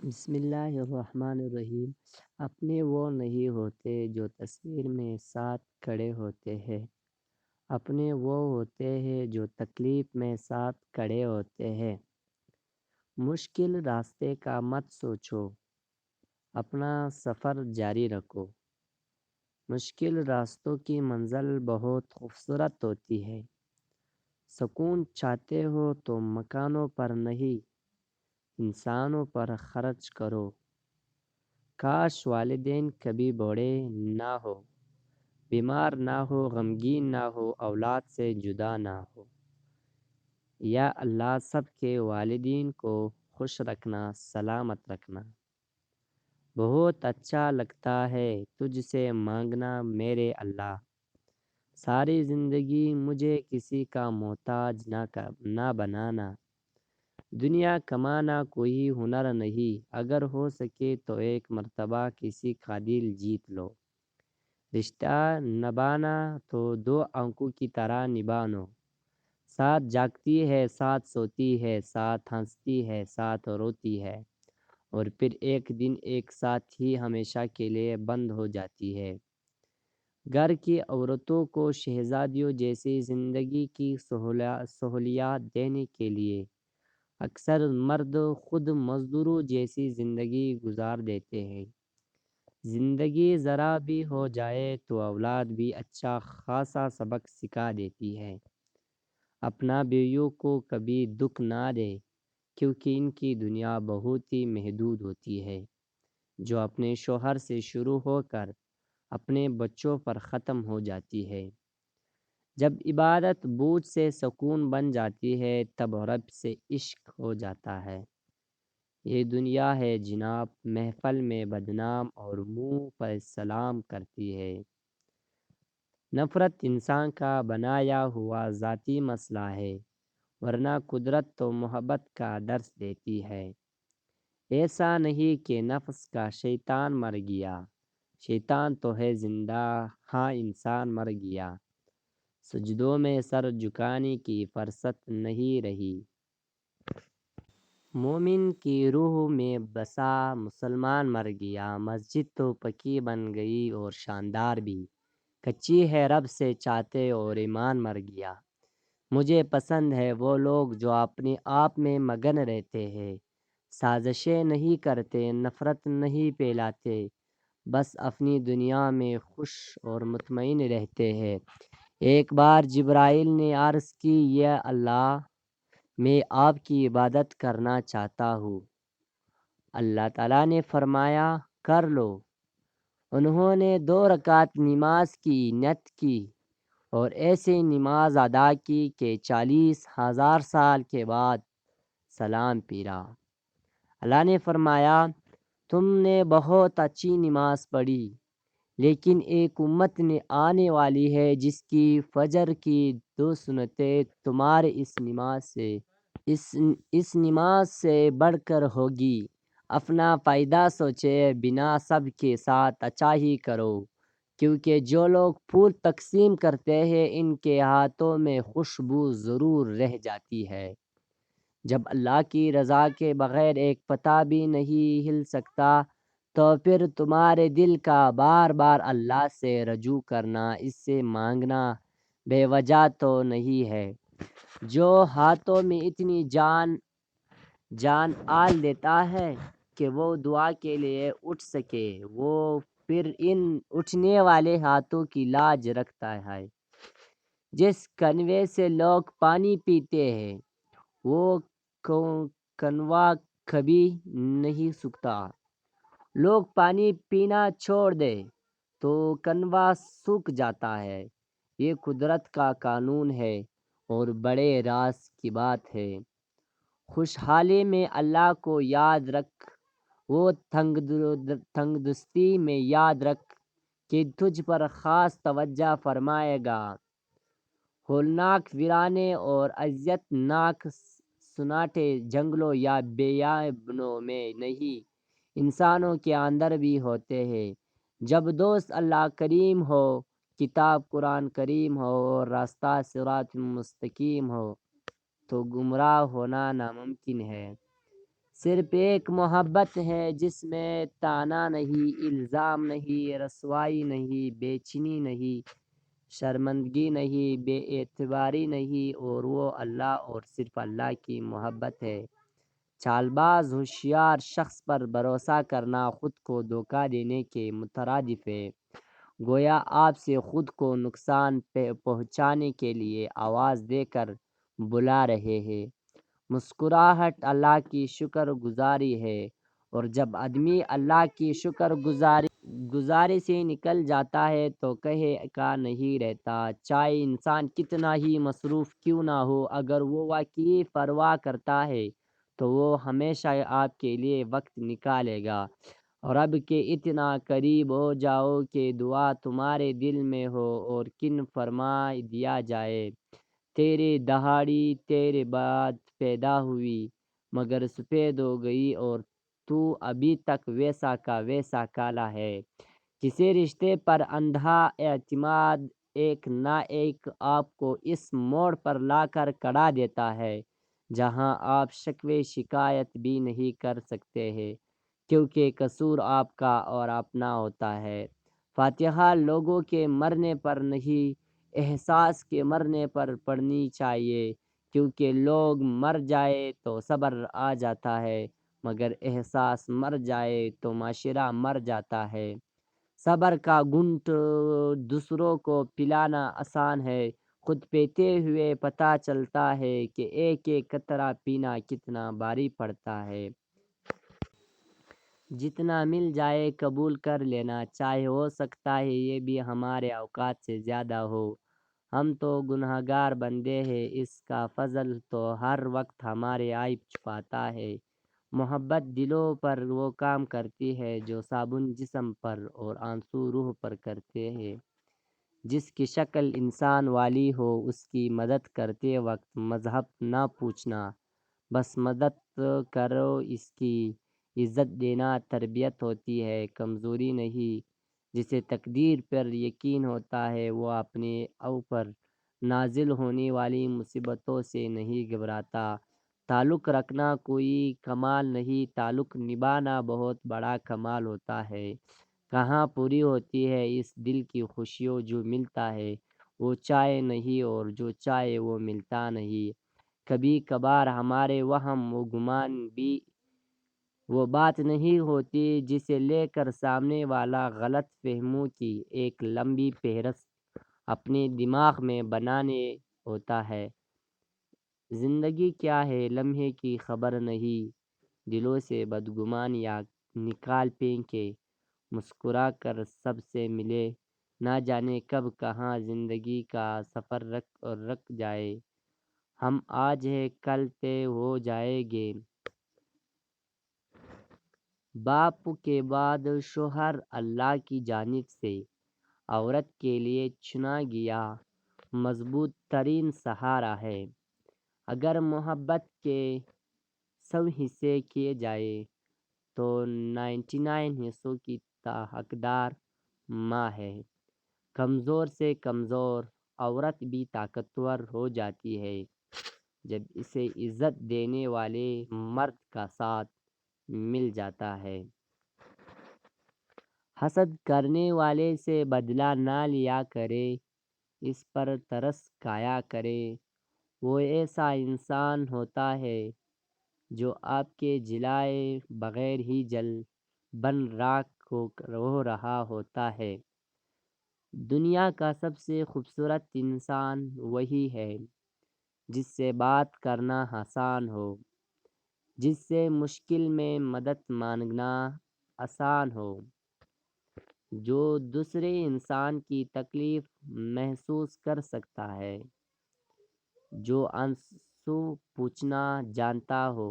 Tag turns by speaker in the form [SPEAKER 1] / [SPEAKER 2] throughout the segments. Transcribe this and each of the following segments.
[SPEAKER 1] بسم اللہ الرحمن الرحیم۔ اپنے وہ نہیں ہوتے جو تصویر میں ساتھ کھڑے ہوتے ہیں، اپنے وہ ہوتے ہیں جو تکلیف میں ساتھ کھڑے ہوتے ہیں۔ مشکل راستے کا مت سوچو، اپنا سفر جاری رکھو۔ مشکل راستوں کی منزل بہت خوبصورت ہوتی ہے۔ سکون چاہتے ہو تو مکانوں پر نہیں، انسانوں پر خرچ کرو۔ کاش والدین کبھی بوڑھے نہ ہو، بیمار نہ ہو، غمگین نہ ہو، اولاد سے جدا نہ ہو۔ یا اللہ سب کے والدین کو خوش رکھنا، سلامت رکھنا۔ بہت اچھا لگتا ہے تجھ سے مانگنا میرے اللہ، ساری زندگی مجھے کسی کا محتاج نہ بنانا۔ دنیا کمانا کوئی ہنر نہیں، اگر ہو سکے تو ایک مرتبہ کسی کا دل جیت لو۔ رشتہ نبھانا تو دو آنکھوں کی طرح نبھانو، ساتھ جاگتی ہے، ساتھ سوتی ہے، ساتھ ہنستی ہے، ساتھ روتی ہے، اور پھر ایک دن ایک ساتھ ہی ہمیشہ کے لیے بند ہو جاتی ہے۔ گھر کی عورتوں کو شہزادیوں جیسی زندگی کی سہولیات دینے کے لیے اکثر مرد خود مزدوروں جیسی زندگی گزار دیتے ہیں۔ زندگی ذرا بھی ہو جائے تو اولاد بھی اچھا خاصا سبق سکھا دیتی ہے۔ اپنا بیویوں کو کبھی دکھ نہ دے، کیونکہ ان کی دنیا بہت ہی محدود ہوتی ہے، جو اپنے شوہر سے شروع ہو کر اپنے بچوں پر ختم ہو جاتی ہے۔ جب عبادت بوجھ سے سکون بن جاتی ہے، تب رب سے عشق ہو جاتا ہے۔ یہ دنیا ہے جناب، محفل میں بدنام اور منہ پر سلام کرتی ہے۔ نفرت انسان کا بنایا ہوا ذاتی مسئلہ ہے، ورنہ قدرت تو محبت کا درس دیتی ہے۔ ایسا نہیں کہ نفس کا شیطان مر گیا، شیطان تو ہے زندہ، ہاں انسان مر گیا۔ سجدوں میں سر جھکانے کی فرصت نہیں رہی۔ مومن کی روح میں بسا مسلمان مر گیا، مسجد تو پکی بن گئی اور شاندار بھی، کچی ہے رب سے چاہتے اور ایمان مر گیا۔ مجھے پسند ہے وہ لوگ جو اپنے آپ میں مگن رہتے ہیں، سازشیں نہیں کرتے، نفرت نہیں پھیلاتے، بس اپنی دنیا میں خوش اور مطمئن رہتے ہیں۔ ایک بار جبرائیل نے عرض کی، یا اللہ، میں آپ کی عبادت کرنا چاہتا ہوں۔ اللہ تعالیٰ نے فرمایا، کر لو۔ انہوں نے 2 رکعت نماز کی نیت کی اور ایسی نماز ادا کی کہ 40,000 سال کے بعد سلام پھیرا۔ اللہ نے فرمایا، تم نے بہت اچھی نماز پڑھی، لیکن ایک امت نے آنے والی ہے جس کی فجر کی 2 سنتیں تمہارے اس نماز سے بڑھ کر ہوگی۔ اپنا فائدہ سوچے بنا سب کے ساتھ اچھائی کرو، کیونکہ جو لوگ پھول تقسیم کرتے ہیں ان کے ہاتھوں میں خوشبو ضرور رہ جاتی ہے۔ جب اللہ کی رضا کے بغیر ایک پتا بھی نہیں ہل سکتا، تو پھر تمہارے دل کا بار بار اللہ سے رجوع کرنا، اس سے مانگنا بے وجہ تو نہیں ہے۔ جو ہاتھوں میں اتنی جان آل دیتا ہے کہ وہ دعا کے لیے اٹھ سکے، وہ پھر ان اٹھنے والے ہاتھوں کی لاج رکھتا ہے۔ جس کنویں سے لوگ پانی پیتے ہیں، وہ کنواں کبھی نہیں سوکھتا۔ لوگ پانی پینا چھوڑ دے تو کنواں سوکھ جاتا ہے۔ یہ قدرت کا قانون ہے اور بڑے راز کی بات ہے۔ خوشحالی میں اللہ کو یاد رکھ، وہ تنگ دستی میں یاد رکھ کہ تجھ پر خاص توجہ فرمائے گا۔ ہولناک ویرانے اور اذیت ناک سناٹے جنگلوں یا بیابانوں میں نہیں، انسانوں کے اندر بھی ہوتے ہیں۔ جب دوست اللہ کریم ہو، کتاب قرآن کریم ہو اور راستہ صراط مستقیم ہو، تو گمراہ ہونا ناممکن ہے۔ صرف ایک محبت ہے جس میں طعنہ نہیں، الزام نہیں، رسوائی نہیں، بے چینی نہیں، شرمندگی نہیں، بے اعتباری نہیں، اور وہ اللہ اور صرف اللہ کی محبت ہے۔ چالباز ہوشیار شخص پر بھروسہ کرنا خود کو دھوکہ دینے کے مترادف ہے، گویا آپ سے خود کو نقصان پہنچانے کے لیے آواز دے کر بلا رہے ہیں۔ مسکراہٹ اللہ کی شکر گزاری ہے، اور جب آدمی اللہ کی شکر گزاری سے نکل جاتا ہے تو کہے کا نہیں رہتا، چاہے انسان کتنا ہی مصروف کیوں نہ ہو۔ اگر وہ واقعی پرواہ کرتا ہے تو وہ ہمیشہ آپ کے لیے وقت نکالے گا۔ رب کے اتنا قریب ہو جاؤ کہ دعا تمہارے دل میں ہو اور کن فرما دیا جائے، تیرے دہاڑی تیرے بعد پیدا ہوئی مگر سفید ہو گئی اور تو ابھی تک ویسا کا ویسا کالا ہے۔ کسی رشتے پر اندھا اعتماد ایک نہ ایک آپ کو اس موڑ پر لا کر کڑا دیتا ہے جہاں آپ شکوے شکایت بھی نہیں کر سکتے ہیں، کیونکہ قصور آپ کا اور اپنا ہوتا ہے۔ فاتحہ لوگوں کے مرنے پر نہیں، احساس کے مرنے پر پڑھنی چاہیے، کیونکہ لوگ مر جائے تو صبر آ جاتا ہے مگر احساس مر جائے تو معاشرہ مر جاتا ہے۔ صبر کا گھونٹ دوسروں کو پلانا آسان ہے، خود پیتے ہوئے پتہ چلتا ہے کہ ایک ایک قطرہ پینا کتنا بھاری پڑتا ہے۔ جتنا مل جائے قبول کر لینا چاہیے، ہو سکتا ہے یہ بھی ہمارے اوقات سے زیادہ ہو، ہم تو گنہگار بندے ہیں، اس کا فضل تو ہر وقت ہمارے عیب چھپاتا ہے۔ محبت دلوں پر وہ کام کرتی ہے جو صابن جسم پر اور آنسو روح پر کرتے ہیں۔ جس کی شکل انسان والی ہو اس کی مدد کرتے وقت مذہب نہ پوچھنا، بس مدد کرو، اس کی عزت دینا تربیت ہوتی ہے، کمزوری نہیں۔ جسے تقدیر پر یقین ہوتا ہے وہ اپنے اوپر نازل ہونے والی مصیبتوں سے نہیں گھبراتا۔ تعلق رکھنا کوئی کمال نہیں، تعلق نبھانا بہت بڑا کمال ہوتا ہے۔ کہاں پوری ہوتی ہے اس دل کی خوشیوں، جو ملتا ہے وہ چاہے نہیں اور جو چاہے وہ ملتا نہیں۔ کبھی کبھار ہمارے وہم و گمان بھی وہ بات نہیں ہوتی جسے لے کر سامنے والا غلط فہموں کی ایک لمبی فہرست اپنے دماغ میں بنانے ہوتا ہے۔ زندگی کیا ہے لمحے کی خبر نہیں، دلوں سے بدگمانیاں نکال پھینکے، مسکرا کر سب سے ملے، نہ جانے کب کہاں زندگی کا سفر رک جائے، ہم آج ہے کل طے ہو جائیں گے۔ باپ کے بعد شوہر اللہ کی جانب سے عورت کے لیے چنا گیا مضبوط ترین سہارا ہے۔ اگر محبت کے 100 حصے کیے جائے تو 99 حصوں کی حقدار ماں ہے۔ کمزور سے کمزور عورت بھی طاقتور ہو جاتی ہے جب اسے عزت دینے والے مرد کا ساتھ مل جاتا ہے۔ حسد کرنے والے سے بدلہ نہ لیا کرے، اس پر ترس کھایا کرے۔ وہ ایسا انسان ہوتا ہے جو آپ کے جلائے بغیر ہی بن راکھ ہو رہا ہوتا ہے۔ دنیا کا سب سے خوبصورت انسان وہی ہے جس سے بات کرنا آسان ہو، جس سے مشکل میں مدد مانگنا آسان ہو، جو دوسرے انسان کی تکلیف محسوس کر سکتا ہے، جو آنسو پوچھنا جانتا ہو،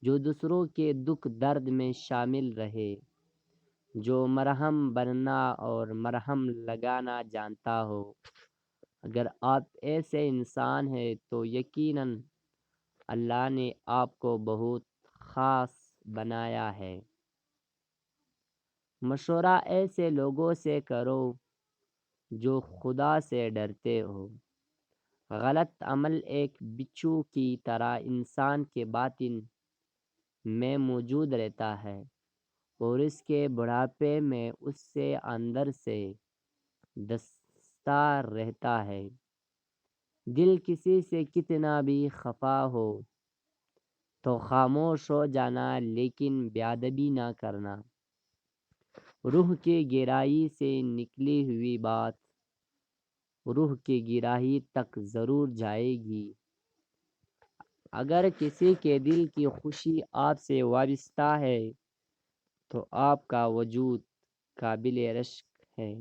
[SPEAKER 1] جو دوسروں کے دکھ درد میں شامل رہے، جو مرہم بننا اور مرہم لگانا جانتا ہو۔ اگر آپ ایسے انسان ہیں تو یقیناً اللہ نے آپ کو بہت خاص بنایا ہے۔ مشورہ ایسے لوگوں سے کرو جو خدا سے ڈرتے ہو۔ غلط عمل ایک بچھو کی طرح انسان کے باطن میں موجود رہتا ہے اور اس کے بڑھاپے میں اس سے اندر سے دستار رہتا ہے۔ دل کسی سے کتنا بھی خفا ہو تو خاموش ہو جانا، لیکن بےادبی نہ کرنا۔ روح کی گہرائی سے نکلی ہوئی بات روح کی گہرائی تک ضرور جائے گی۔ اگر کسی کے دل کی خوشی آپ سے وابستہ ہے تو آپ کا وجود قابل رشک ہے۔